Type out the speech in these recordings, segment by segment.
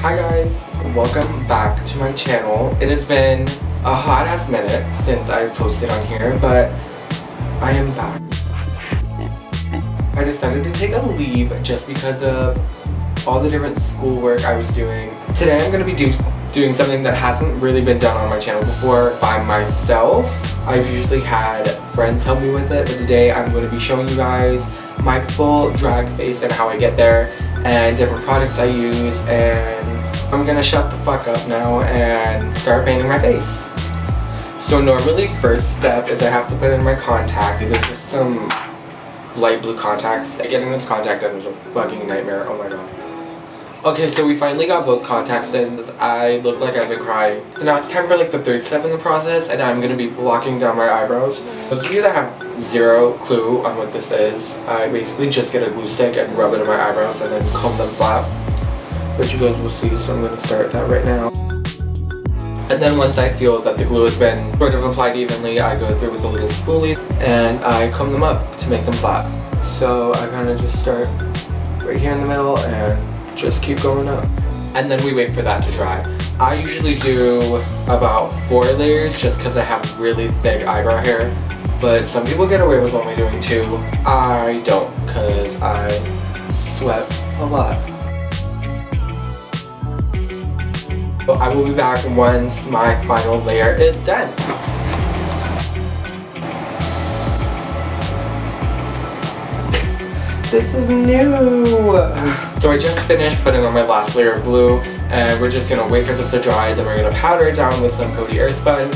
Hi guys, welcome back to my channel. It has been a hot ass minute since I've posted on here, but I am back. I decided to take a leave just because of all the different schoolwork I was doing. Today I'm going to be doing something that hasn't really been done on my channel before by myself. I've usually had friends help me with it, but today I'm going to be showing you guys my full drag face and how I get there and different products I use, and I'm gonna shut the fuck up now and start painting my face. So normally first step is I have to put in my contacts. These are just some light blue contacts. Getting this contact in was a fucking nightmare, oh my god. Okay, so we finally got both contacts in. I look like I've been crying. So now it's time for like the third step in the process, and I'm gonna be blocking down my eyebrows. Those of you that have zero clue on what this is, I basically just get a glue stick and rub it in my eyebrows and then comb them flat. But you guys will see, so I'm gonna start that right now. And then once I feel that the glue has been sort of applied evenly, I go through with a little spoolie and I comb them up to make them flat. So I kind of just start right here in the middle and just keep going up. And then we wait for that to dry. I usually do about 4 layers just because I have really thick eyebrow hair, but some people get away with only doing 2. I don't, because I sweat a lot. But I will be back once my final layer is done. This is new! So I just finished putting on my last layer of glue, and we're just gonna wait for this to dry, then we're gonna powder it down with some Coty Airspun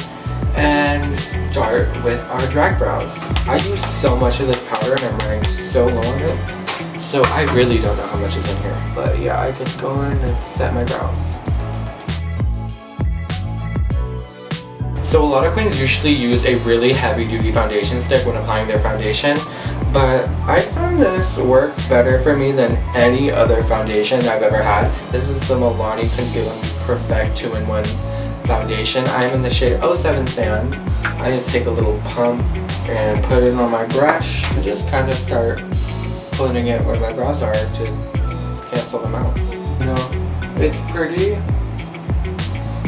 and start with our drag brows. I use so much of this powder and I'm wearing so low on it, so I really don't know how much is in here. But yeah, I just go in and set my brows. So a lot of queens usually use a really heavy duty foundation stick when applying their foundation, but I found this works better for me than any other foundation I've ever had. This is the Milani Conceal and Perfect 2-in-1 foundation. I'm in the shade 07 Sand. I just take a little pump and put it on my brush and just kind of start putting it where my brows are to cancel them out. You know, it's pretty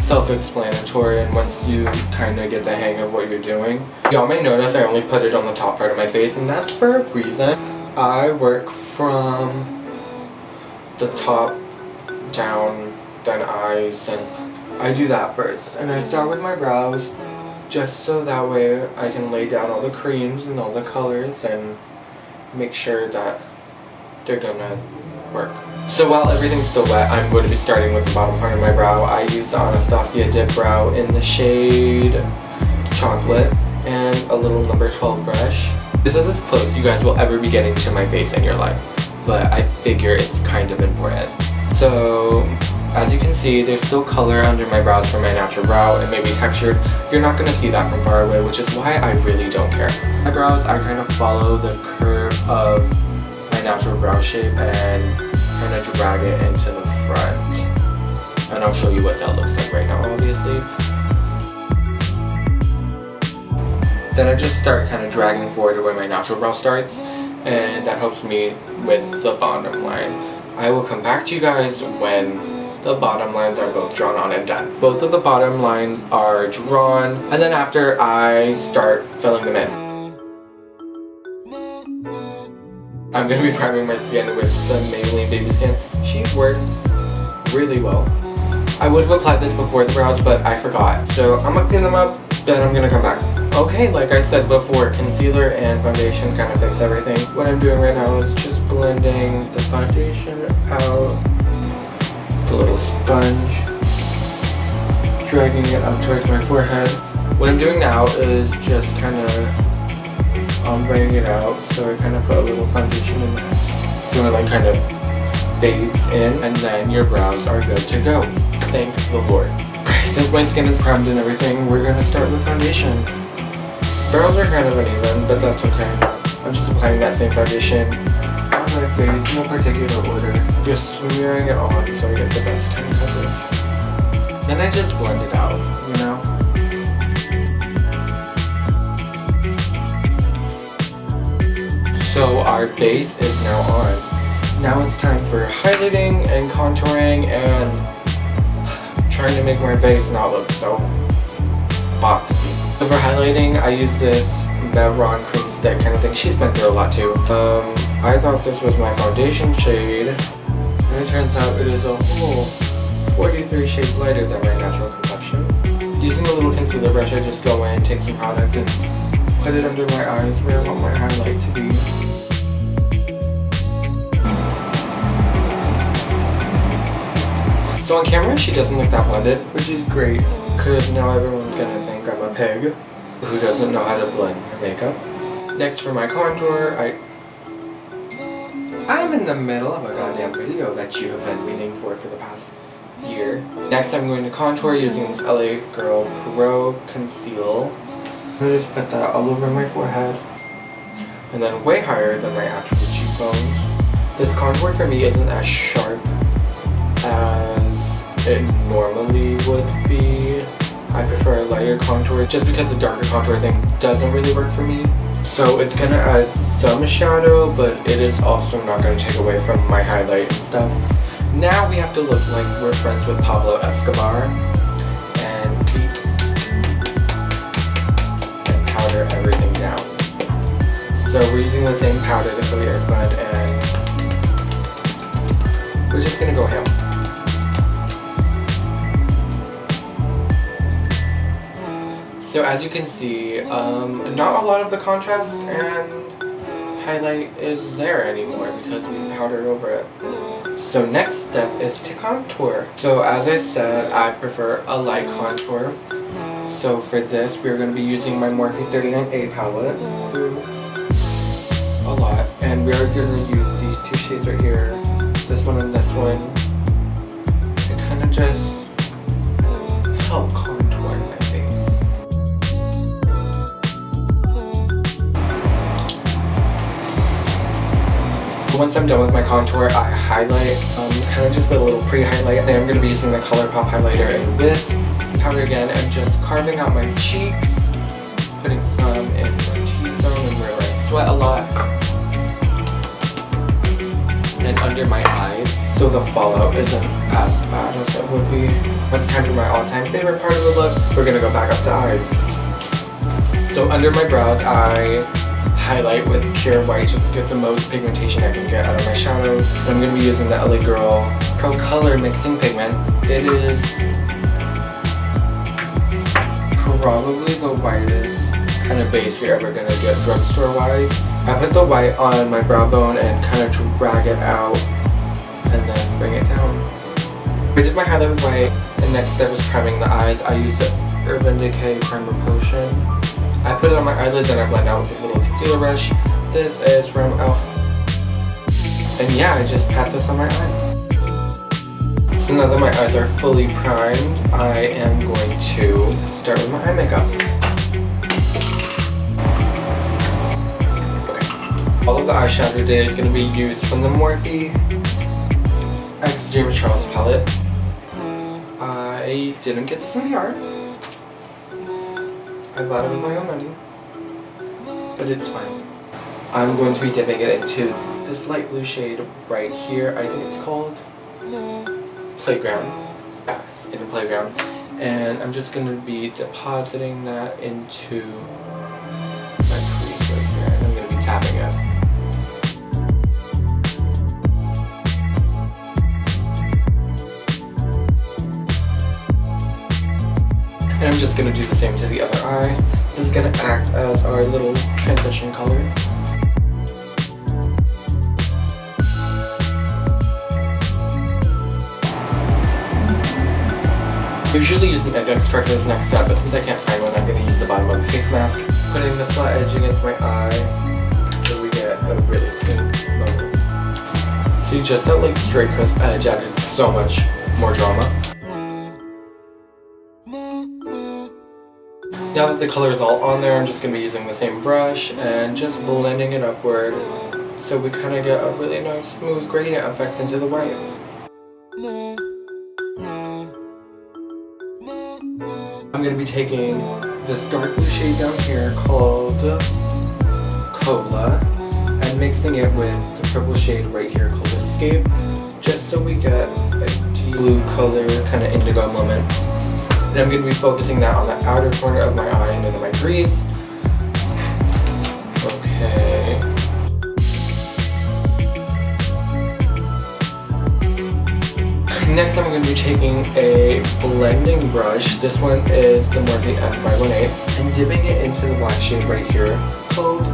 self-explanatory, and once you kind of get the hang of what you're doing. Y'all may notice I only put it on the top part of my face, and that's for a reason. I work from the top down, then eyes, and I do that first. And I start with my brows, just so that way I can lay down all the creams and all the colors and make sure that they're gonna work. So while everything's still wet, I'm going to be starting with the bottom part of my brow. I use the Anastasia Dip Brow in the shade Chocolate and a little number 12 brush. This is as close you guys will ever be getting to my face in your life, but I figure it's kind of important. So as you can see, there's still color under my brows from my natural brow. It may be textured. You're not going to see that from far away, which is why I really don't care. My brows, I kind of follow the curve of my natural brow shape and kind of drag it into the front, and I'll show you what that looks like right now, obviously. Then I just start kind of dragging forward to where my natural brow starts, and that helps me with the bottom line. I will come back to you guys when the bottom lines are both drawn on and done. Both of the bottom lines are drawn, and then after I start filling them in. I'm going to be priming my skin with the Maybelline Baby Skin. She works really well. I would have applied this before the brows, but I forgot. So I'm going to clean them up, then I'm going to come back. Okay, like I said before, concealer and foundation kind of fix everything. What I'm doing right now is just blending the foundation out with a little sponge, dragging it up towards my forehead. What I'm doing now is just kind of ombreing it out, so I kind of put a little foundation in there, so it like kind of fades in, and then your brows are good to go. Thank the Lord. Okay, since my skin is primed and everything, we're gonna start with foundation. Brows are kind of uneven, but that's okay. I'm just applying that same foundation on my face, no particular order. Just smearing it on so I get the best kind of coverage. Then I just blend it out, you know? So our base is now on. Now it's time for highlighting and contouring and trying to make my face not look so boxy. So for highlighting, I use this Mevron cream stick kind of thing. She's been through a lot too. I thought this was my foundation shade, and it turns out it is a whole 43 shades lighter than my natural complexion. Using a little concealer brush, I just go in, take some product, and put it under my eyes where I want my highlight to be. So on camera, she doesn't look that blended, which is great, because now everyone's gonna think I'm a pig who doesn't know how to blend her makeup. Next for my contour, I'm in the middle of a goddamn video that you have been waiting for the past year. Next I'm going to contour using this LA Girl Pro Conceal. I'm gonna just put that all over my forehead, and then way higher than my actual cheekbones. This contour for me isn't as sharp as it normally would be. I prefer a lighter contour just because the darker contour thing doesn't really work for me. So it's gonna add some shadow, but it is also not gonna take away from my highlight and stuff. Now we have to look like we're friends with Pablo Escobar and powder everything down. So we're using the same powder, the Clear Spun, and we're just gonna go ham. So as you can see, not a lot of the contrast and highlight is there anymore because we powdered over it. So next step is to contour. So as I said, I prefer a light contour. So for this, we're going to be using my Morphe 39A palette through a lot. And we are going to use these two shades right here, this one and this one, to kind of just help contour my face. Once I'm done with my contour, I highlight, kind of just a little pre-highlight, and I'm going to be using the ColourPop highlighter in this powder again, and just carving out my cheeks, putting some in my T-zone and where I sweat a lot, and under my eyes, so the fallout isn't as bad as it would be. It's time for my all-time favorite part of the look. We're going to go back up to eyes. So under my brows, I highlight with pure white just to get the most pigmentation I can get out of my shadows. And I'm going to be using the LA Girl Pro Color Mixing Pigment. It is probably the whitest kind of base you're ever going to get drugstore wise. I put the white on my brow bone and kind of drag it out and then bring it down. I did my highlight with white, and next step is priming the eyes. I use the Urban Decay Primer Potion. I put it on my eyelids and I blend out with this little concealer brush. This is from e.l.f. And yeah, I just pat this on my eye. So now that my eyes are fully primed, I am going to start with my eye makeup. Okay. All of the eyeshadow today is going to be used from the Morphe X James Charles palette. I didn't get this in the art. I bought it with my own money, but it's fine. I'm going to be dipping it into this light blue shade right here. I think it's called Playground. Yeah, in the Playground. And I'm just going to be depositing that into my crease right here. And I'm going to be tapping it. And I'm just going to do the same to the other eye. This is going to act as our little transition color. Usually use an index card for this next step, but since I can't find one, I'm going to use the bottom of the face mask. Putting the flat edge against my eye so we get a really clean moment. See, just that like straight crisp edge added so much more drama. Now that the color is all on there, I'm just going to be using the same brush and just blending it upward so we kind of get a really nice smooth gradient effect into the white. I'm going to be taking this dark blue shade down here called Cola and mixing it with the purple shade right here called Escape, just so we get a deep blue color kind of in to go moment. And I'm going to be focusing that on the outer corner of my eye and then my crease. Okay. Next, I'm going to be taking a blending brush. This one is the Morphe M518 and dipping it into the black shade right here called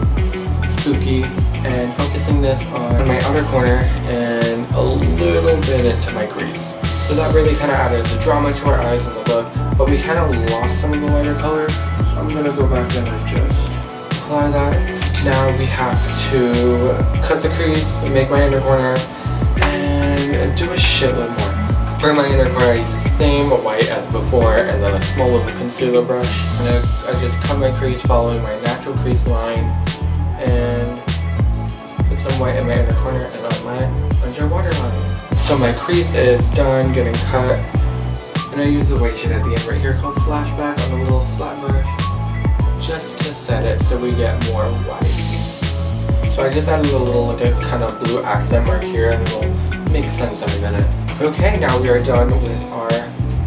Spooky, and focusing this on my outer corner and a little bit into my crease. So that really kind of added the drama to our eyes and the look, but we kind of lost some of the lighter color. So I'm going to go back in and just apply that. Now we have to cut the crease and make my inner corner and do a shitload more. For my inner corner, I use the same white as before and then a small little concealer brush. And I just cut my crease following my natural crease line and put some white in my inner corner and on my underwater line. So my crease is done getting cut, and I use the white shade at the end right here called Flashback on a little flat brush just to set it so we get more white. So I just added a little like a kind of blue accent mark here, and it'll make sense in a minute. Okay, now we are done with our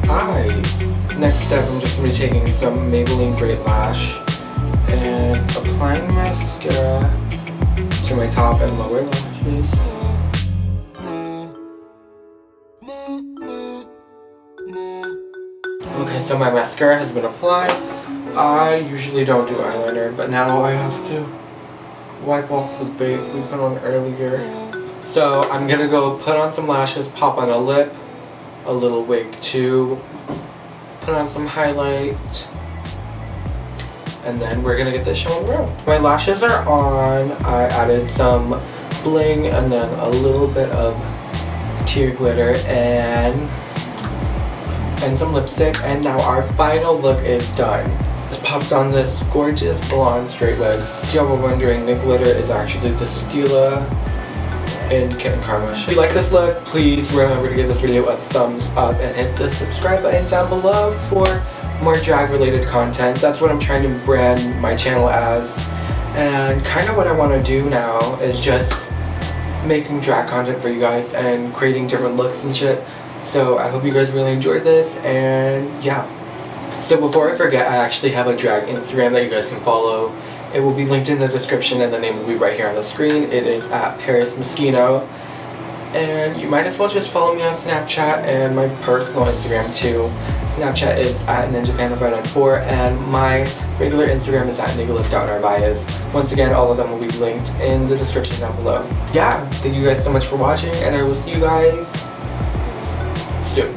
eyes. Next step, I'm just going to be taking some Maybelline Great Lash and applying mascara to my top and lower lashes. Okay, so my mascara has been applied. I usually don't do eyeliner, but now I have to wipe off the bait we put on earlier. So I'm gonna go put on some lashes, pop on a lip, a little wig too, put on some highlight, and then we're gonna get this show on the road. My lashes are on. I added some bling and then a little bit of tear glitter and some lipstick, and now our final look is done. Just popped on this gorgeous blonde straight wig. If y'all were wondering, the glitter is actually the Stila in Kitten Karma. If you like this look, please remember to give this video a thumbs up and hit the subscribe button down below for more drag related content. That's what I'm trying to brand my channel as, and kind of what I want to do now is just making drag content for you guys and creating different looks and shit. So I hope you guys really enjoyed this, and yeah. So before I forget, I actually have a drag Instagram that you guys can follow. It will be linked in the description and the name will be right here on the screen. It is at Paris Moschino. And you might as well just follow me on Snapchat and my personal Instagram too. Snapchat is at NinjaPanda594 and my regular Instagram is at Nicholas.Narvaez. Once again, all of them will be linked in the description down below. Yeah, thank you guys so much for watching, and I will see you guys soon.